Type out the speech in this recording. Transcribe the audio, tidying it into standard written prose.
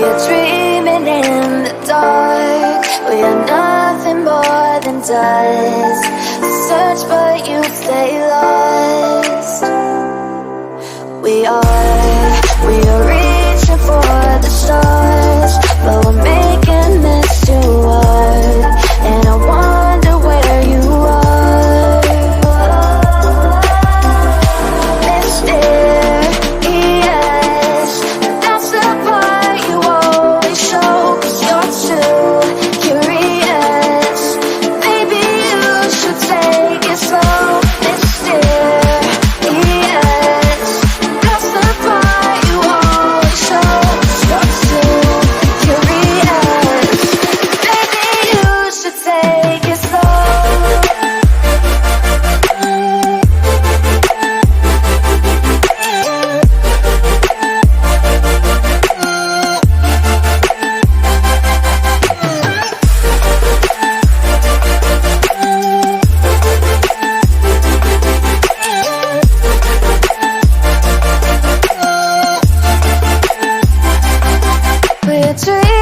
We're dreaming in the dark. We are nothing more than dust. Search but you stay lost. We are reaching for the stars, but we're making this too hard. And I wonder where you are. Mysterious, that's the part you always show. 'Cause you're too curious. Maybe you should take it slow. Mysterious, that's the part you always show. 'Cause you're too curious. Maybe you should take it slow. We're dreaming